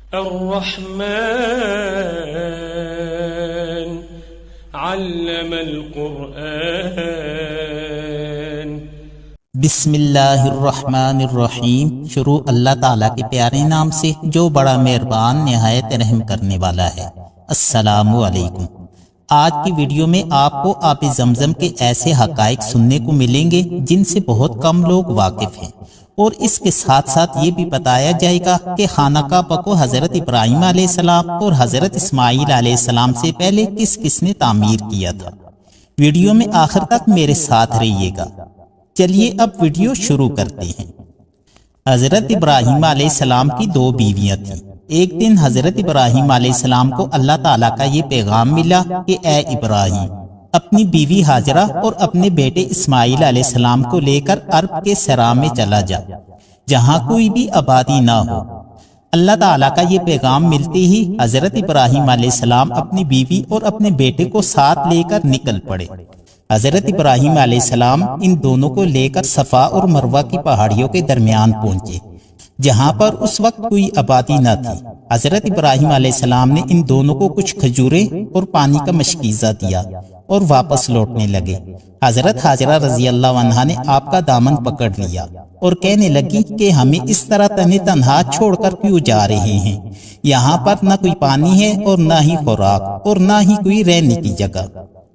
الرحمن علم القرآن۔ بسم اللہ الرحمن الرحیم۔ شروع اللہ تعالیٰ کے پیارے نام سے جو بڑا مہربان نہایت رحم کرنے والا ہے۔ السلام علیکم۔ آج کی ویڈیو میں آپ کو آب زمزم کے ایسے حقائق سننے کو ملیں گے جن سے بہت کم لوگ واقف ہیں، اور اس کے ساتھ ساتھ یہ بھی بتایا جائے گا کہ خانہ کعبہ کو حضرت ابراہیم علیہ السلام اور حضرت اسماعیل علیہ السلام سے پہلے کس کس نے تعمیر کیا تھا۔ ویڈیو میں آخر تک میرے ساتھ رہیے گا۔ چلیے اب ویڈیو شروع کرتے ہیں۔ حضرت ابراہیم علیہ السلام کی دو بیویاں تھیں۔ ایک دن حضرت ابراہیم علیہ السلام کو اللہ تعالیٰ کا یہ پیغام ملا کہ اے ابراہیم، اپنی بیوی ہاجرہ اور اپنے بیٹے اسماعیل علیہ السلام کو لے کر عرب کے صحرا میں چلا جا، جہاں کوئی بھی آبادی نہ ہو۔ اللہ تعالیٰ کا یہ پیغام ملتے ہی حضرت ابراہیم علیہ السلام اپنی بیوی اور اپنے بیٹے کو ساتھ لے کر نکل پڑے۔ حضرت ابراہیم علیہ السلام ان دونوں کو لے کر صفا اور مروہ کی پہاڑیوں کے درمیان پہنچے، جہاں پر اس وقت کوئی آبادی نہ تھی۔ حضرت ابراہیم علیہ السلام نے ان دونوں کو کچھ کھجوریں اور پانی کا مشکیزہ دیا اور واپس لوٹنے لگے۔ حضرت ہاجرہ رضی اللہ عنہا نے آپ کا دامن پکڑ لیا اور کہنے لگی کہ ہمیں اس طرح تنہا چھوڑ کر کیوں جا رہے ہیں؟ یہاں پر نہ کوئی پانی ہے اور نہ ہی خوراک اور نہ ہی کوئی رہنے کی جگہ،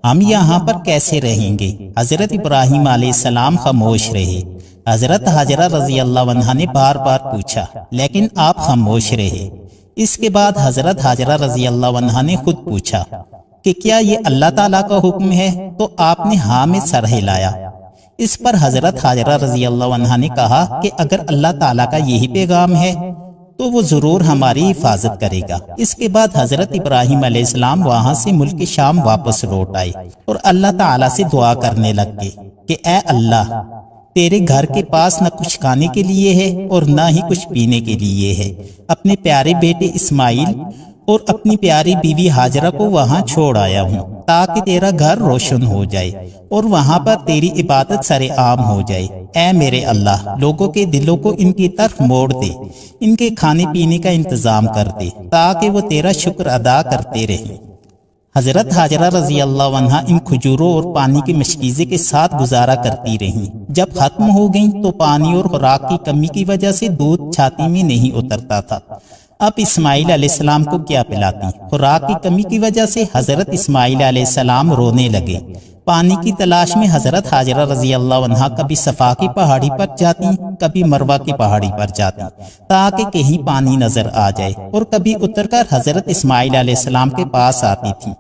ہم یہاں پر کیسے رہیں گے؟ حضرت ابراہیم علیہ السلام خاموش رہے۔ حضرت ہاجرہ رضی اللہ عنہا نے بار بار پوچھا، لیکن آپ خاموش رہے۔ اس کے بعد حضرت ہاجرہ رضی اللہ عنہا نے خود پوچھا کہ کیا یہ اللہ تعالیٰ کا حکم ہے؟ تو آپ نے ہاں میں سر ہلایا۔ اس پر حضرت ہاجرہ رضی اللہ عنہا نے کہا کہ اگر اللہ تعالیٰ کا یہی پیغام ہے تو وہ ضرور ہماری حفاظت کرے گا۔ اس کے بعد حضرت ابراہیم علیہ السلام وہاں سے ملک شام واپس لوٹ آئے اور اللہ تعالیٰ سے دعا کرنے لگ گئے کہ اے اللہ، تیرے گھر کے پاس نہ کچھ کھانے کے لیے ہے اور نہ ہی کچھ پینے کے لیے ہے۔ اپنے پیارے بیٹے اسماعیل اور اپنی پیاری بیوی ہاجرہ کو وہاں چھوڑ آیا ہوں تاکہ تیرا گھر روشن ہو جائے اور وہاں پر تیری عبادت سر عام ہو جائے۔ اے میرے اللہ، لوگوں کے دلوں کو ان کی طرف موڑ دے، ان کے کھانے پینے کا انتظام کر دے تاکہ وہ تیرا شکر ادا کرتے رہیں۔ حضرت ہاجرہ رضی اللہ عنہا ان کھجوروں اور پانی کے مشکیزے کے ساتھ گزارا کرتی رہیں۔ جب ختم ہو گئیں تو پانی اور خوراک کی کمی کی وجہ سے دودھ چھاتی میں نہیں اترتا تھا۔ اب اسماعیل علیہ السلام کو کیا پلاتی؟ خوراک کی کمی کی وجہ سے حضرت اسماعیل علیہ السلام رونے لگے۔ پانی کی تلاش میں حضرت ہاجرہ رضی اللہ عنہا کبھی صفا کی پہاڑی پر جاتی، کبھی مروہ کی پہاڑی پر جاتی تاکہ کہیں پانی نظر آ جائے، اور کبھی اتر کر حضرت اسماعیل علیہ السلام کے پاس آتی تھی۔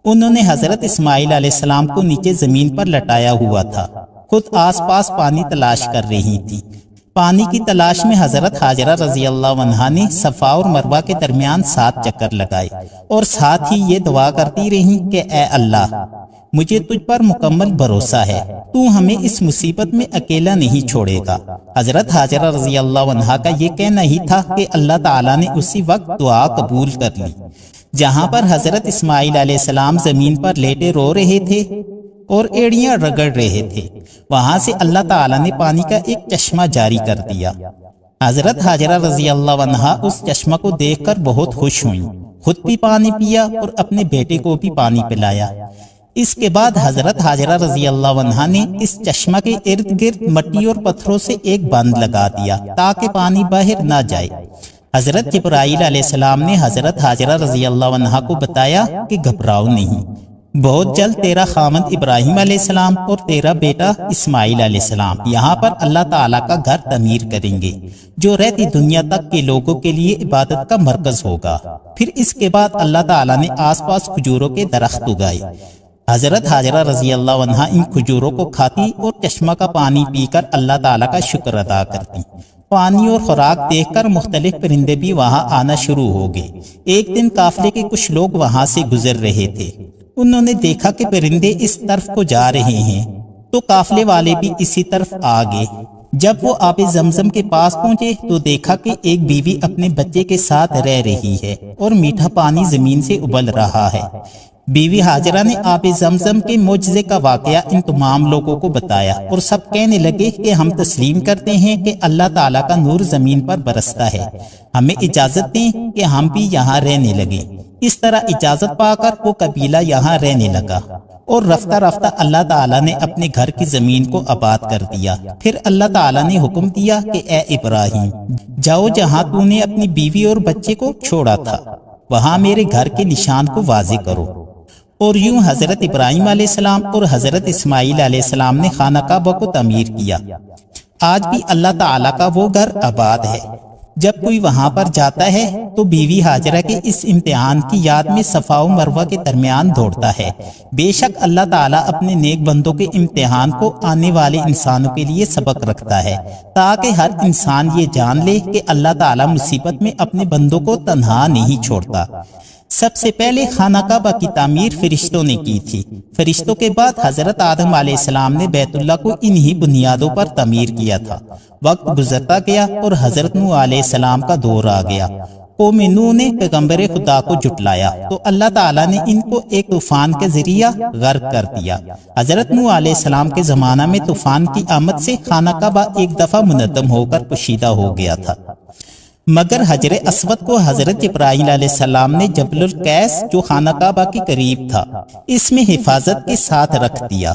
انہوں نے حضرت اسماعیل علیہ السلام کو نیچے زمین پر لٹایا ہوا تھا، خود آس پاس پانی تلاش کر رہی تھی۔ پانی کی تلاش میں حضرت ہاجرہ رضی اللہ عنہا نے صفا اور مروہ کے درمیان 7 چکر لگائے اور ساتھ ہی یہ دعا کرتی رہیں کہ اے اللہ، مجھے تجھ پر مکمل بھروسہ ہے، تو ہمیں اس مصیبت میں اکیلا نہیں چھوڑے گا۔ حضرت ہاجرہ رضی اللہ عنہا کا یہ کہنا ہی تھا کہ اللہ تعالیٰ نے اسی وقت دعا قبول کر لی۔ جہاں پر حضرت اسماعیل علیہ السلام زمین پر لیٹے رو رہے تھے اور ایڑیاں رگڑ رہے تھے، وہاں سے اللہ تعالیٰ نے پانی کا ایک چشمہ جاری کر دیا۔ حضرت ہاجرہ رضی اللہ عنہا اس چشمہ کو دیکھ کر بہت خوش ہوئیں، خود بھی پانی پیا اور اپنے بیٹے کو بھی پانی پلایا۔ اس کے بعد حضرت ہاجرہ رضی اللہ عنہا نے اس چشمہ کے ارد گرد مٹی اور پتھروں سے ایک بند لگا دیا تاکہ پانی باہر نہ جائے۔ حضرت جبرائیل علیہ السلام نے حضرت ہاجرہ رضی اللہ عنہا کو بتایا کہ گھبراؤ نہیں، بہت جلد تیرا خامند ابراہیم علیہ السلام اور تیرا بیٹا اسماعیل علیہ السلام یہاں پر اللہ تعالیٰ کا گھر تعمیر کریں گے، جو رہتی دنیا تک کے لوگوں کے لیے عبادت کا مرکز ہوگا۔ پھر اس کے بعد اللہ تعالیٰ نے آس پاس کھجوروں کے درخت اگائے۔ حضرت ہاجرہ رضی اللہ عنہا ان کھجوروں کو کھاتی اور چشمہ کا پانی پی کر اللہ تعالیٰ کا شکر ادا کرتی۔ پانی اور خوراک دیکھ کر مختلف پرندے بھی وہاں آنا شروع ہو گئے۔ ایک دن قافلے کے کچھ لوگ وہاں سے گزر رہے تھے، انہوں نے دیکھا کہ پرندے اس طرف کو جا رہے ہیں تو قافلے والے بھی اسی طرف آ گئے۔ جب وہ آب زمزم کے پاس پہنچے تو دیکھا کہ ایک بیوی اپنے بچے کے ساتھ رہ رہی ہے اور میٹھا پانی زمین سے ابل رہا ہے۔ بیوی حاجرہ نے آب زمزم کے معجزے کا واقعہ ان تمام لوگوں کو بتایا اور سب کہنے لگے کہ ہم تسلیم کرتے ہیں کہ اللہ تعالیٰ کا نور زمین پر برستا ہے، ہمیں اجازت دیں کہ ہم بھی یہاں رہنے لگیں۔ اس طرح اجازت پا کر وہ قبیلہ یہاں رہنے لگا اور رفتہ رفتہ اللہ تعالیٰ نے اپنے گھر کی زمین کو آباد کر دیا۔ پھر اللہ تعالیٰ نے حکم دیا کہ اے ابراہیم، جاؤ جہاں تو نے اپنی بیوی اور بچے کو چھوڑا تھا، وہاں میرے گھر کے نشان کو واضح کرو۔ اور یوں حضرت ابراہیم علیہ السلام اور حضرت اسماعیل علیہ السلام نے خانہ کعبہ کو تعمیر کیا۔ آج بھی اللہ تعالیٰ کا وہ گھر آباد ہے۔ جب کوئی وہاں پر جاتا ہے تو بیوی حاجرہ کے اس امتحان کی یاد میں صفا و مروہ کے درمیان دوڑتا ہے۔ بے شک اللہ تعالیٰ اپنے نیک بندوں کے امتحان کو آنے والے انسانوں کے لیے سبق رکھتا ہے، تاکہ ہر انسان یہ جان لے کہ اللہ تعالیٰ مصیبت میں اپنے بندوں کو تنہا نہیں چھوڑتا۔ سب سے پہلے خانہ کعبہ کی تعمیر فرشتوں نے کی تھی۔ فرشتوں کے بعد حضرت آدم علیہ السلام نے بیت اللہ کو انہی بنیادوں پر تعمیر کیا تھا۔ وقت گزرتا گیا اور حضرت نوح علیہ السلام کا دور آ گیا۔ قوم نوح نے پیغمبر خدا کو جھٹلایا تو اللہ تعالیٰ نے ان کو ایک طوفان کے ذریعہ غرق کر دیا۔ حضرت نوح علیہ السلام کے زمانہ میں طوفان کی آمد سے خانہ کعبہ ایک دفعہ منہدم ہو کر پوشیدہ ہو گیا تھا، مگر حجر اسود کو حضرت ابراہیم علیہ السلام نے جبل القیس جو خانہ کعبہ کے قریب تھا اس میں حفاظت کے ساتھ رکھ دیا۔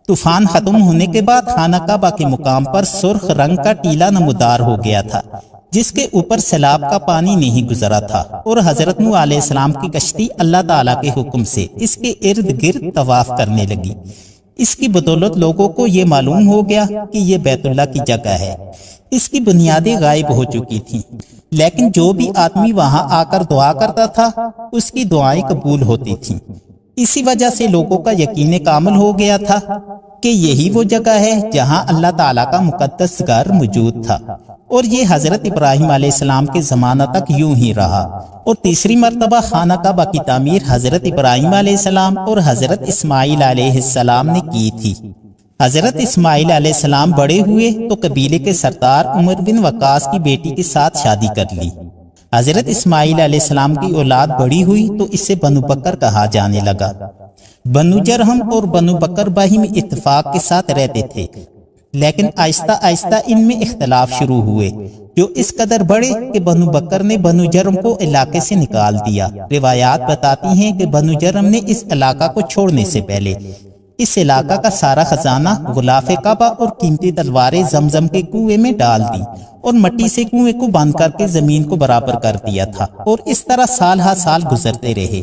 طوفان ختم ہونے کے بعد خانہ کعبہ کے مقام پر سرخ رنگ کا ٹیلہ نمودار ہو گیا تھا جس کے اوپر سیلاب کا پانی نہیں گزرا تھا، اور حضرت نوح علیہ السلام کی کشتی اللہ تعالیٰ کے حکم سے اس کے ارد گرد طواف کرنے لگی۔ اس کی بدولت لوگوں کو یہ معلوم ہو گیا کہ یہ بیت اللہ کی جگہ ہے۔ اس کی بنیادیں غائب ہو چکی تھیں، لیکن جو بھی آدمی وہاں آ کر دعا کرتا تھا اس کی دعائیں قبول ہوتی تھیں۔ اسی وجہ سے لوگوں کا یقین کامل ہو گیا تھا کہ یہی وہ جگہ ہے جہاں اللہ تعالیٰ کا مقدس گھر موجود تھا، اور یہ حضرت ابراہیم علیہ السلام کے زمانہ تک یوں ہی رہا۔ اور تیسری مرتبہ خانہ کعبہ کی تعمیر حضرت ابراہیم علیہ السلام اور حضرت اسماعیل علیہ السلام نے کی تھی۔ حضرت اسماعیل علیہ السلام بڑے ہوئے تو قبیلے کے سردار عمر بن وقاص کی بیٹی کے ساتھ شادی کر لی۔ حضرت اسماعیل علیہ السلام کی اولاد بڑی ہوئی تو اسے بنو بکر کہا جانے لگا۔ بنو جرہم اور بنو بکر باہم اتفاق کے ساتھ رہتے تھے، لیکن آہستہ آہستہ ان میں اختلاف شروع ہوئے جو اس قدر بڑے کہ بنو بکر نے بنو جرم کو علاقے سے نکال دیا۔ روایات بتاتی ہیں کہ بنو جرم نے اس علاقہ کو چھوڑنے سے پہلے اس علاقہ کا سارا خزانہ، غلاف کعبہ اور قیمتی تلواریں زمزم کے کنویں میں ڈال دی اور مٹی سے کنویں کو بند کر کے زمین کو برابر کر دیا تھا، اور اس طرح سال ہر سال گزرتے رہے۔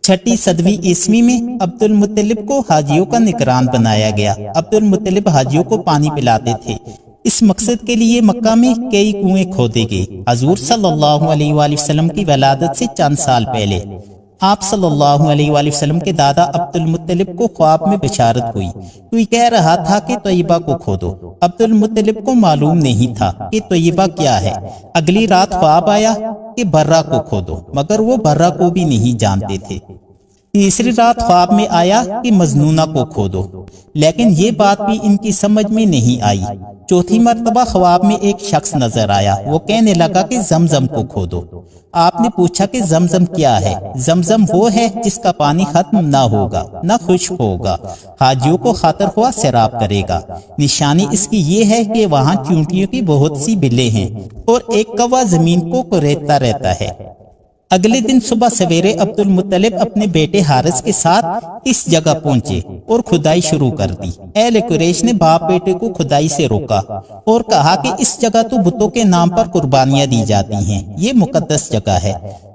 6 صدوی عیسوی میں عبد المطلب کو حاجیوں کا نگران بنایا گیا۔ عبد المطلب حاجیوں کو پانی پلاتے تھے۔ اس مقصد کے لیے مکہ میں کئی کنویں کھودے گئے۔ حضور صلی اللہ علیہ وآلہ وسلم کی ولادت سے چند سال پہلے آپ صلی اللہ علیہ وآلہ وسلم کے دادا عبد المطلب کو خواب میں بشارت ہوئی۔ کوئی کہہ رہا تھا کہ طیبہ کو کھودو۔ عبد المطلب کو معلوم نہیں تھا کہ طیبہ کیا ہے۔ اگلی رات خواب آیا کہ برہ کو کھودو، مگر وہ برہ کو بھی نہیں جانتے تھے۔ تیسری رات خواب میں آیا کہ مجنونہ کو کھودو، لیکن یہ بات بھی ان کی سمجھ میں نہیں آئی۔ چوتھی مرتبہ خواب میں ایک شخص نظر آیا، وہ کہنے لگا کہ زمزم کو کھودو۔ آپ نے پوچھا کہ زمزم کیا ہے؟ زمزم وہ ہے جس کا پانی ختم نہ ہوگا، نہ خشک ہوگا، حاجیوں کو خاطر خواہ سیراب کرے گا۔ نشانی اس کی یہ ہے کہ وہاں چونٹیوں کی بہت سی بلیں ہیں اور ایک کوا زمین کو کریدتا رہتا ہے۔ اگلے دن صبح سویرے عبد المطلب اپنے بیٹے حارث کے ساتھ اس جگہ پہنچے اور کھدائی شروع کر دی۔ اہل قریش نے باپ بیٹے کو کھدائی سے روکا اور کہا کہ اس جگہ تو بتوں کے نام پر قربانیاں دی جاتی ہیں، یہ مقدس جگہ ہے۔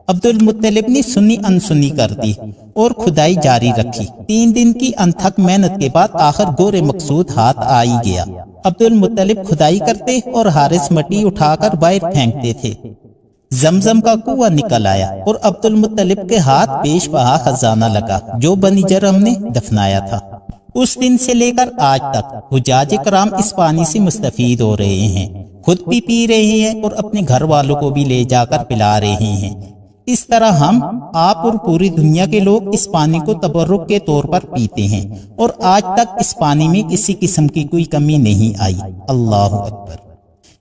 عبد المطلب نے سنی انسنی کر دی اور کھدائی جاری رکھی۔ 3 دن کی انتھک محنت کے بعد آخر گورے مقصود ہاتھ آ ہی گیا۔ عبد المطلب کھدائی کرتے اور حارث مٹی اٹھا کر باہر پھینکتے تھے۔ زمزم کا کنواں نکل آیا اور عبد المطلب کے ہاتھ پیش بہا خزانہ لگا جو بنی جرم نے دفنایا تھا۔ اس دن سے لے کر آج تک حجاج کرام اس پانی سے مستفید ہو رہے ہیں، خود بھی پی رہے ہیں اور اپنے گھر والوں کو بھی لے جا کر پلا رہے ہیں۔ اس طرح ہم، آپ اور پوری دنیا کے لوگ اس پانی کو تبرک کے طور پر پیتے ہیں، اور آج تک اس پانی میں کسی قسم کی کوئی کمی نہیں آئی۔ اللہ اکبر۔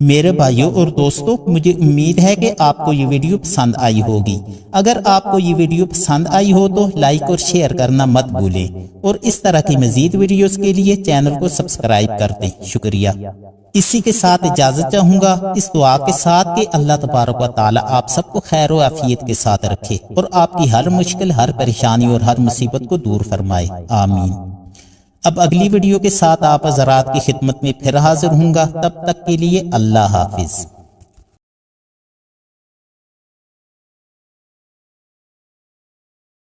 میرے بھائیوں اور دوستوں، مجھے امید ہے کہ آپ کو یہ ویڈیو پسند آئی ہوگی۔ اگر آپ کو یہ ویڈیو پسند آئی ہو تو لائک اور شیئر کرنا مت بھولیں، اور اس طرح کی مزید ویڈیوز کے لیے چینل کو سبسکرائب کر دیں۔ شکریہ۔ اسی کے ساتھ اجازت چاہوں گا، اس دعا کے ساتھ کہ اللہ تبارک و تعالی آپ سب کو خیر و عافیت کے ساتھ رکھے اور آپ کی ہر مشکل، ہر پریشانی اور ہر مصیبت کو دور فرمائے، آمین۔ اب اگلی ویڈیو کے ساتھ آپ حضرات کی خدمت میں پھر حاضر ہوں گا، تب تک کے لیے اللہ حافظ۔